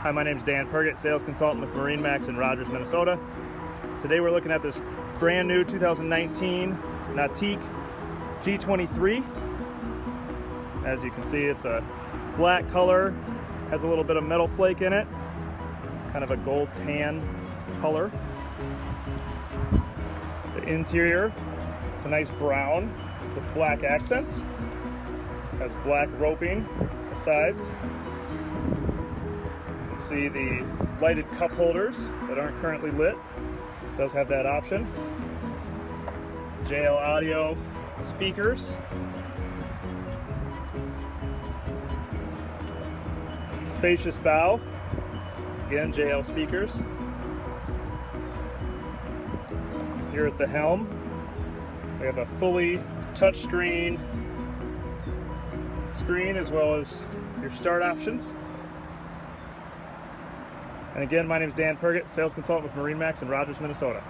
Hi, my name is Dan Pergett, sales consultant with MarineMax in Rogers, Minnesota. Today we're looking at this brand new 2019 Nautique G23. As you can see, it's a black color, has a little bit of metal flake in it, kind of a gold tan color. The interior is a nice brown with black accents, has black roping on the sides. You can see the lighted cup holders that aren't currently lit. It does have that option. JL audio speakers. Spacious bow. Again, JL speakers. Here at the helm, we have a fully touchscreen screen as well as your start options. And again, my name is Dan Pergett, sales consultant with MarineMax in Rogers, Minnesota.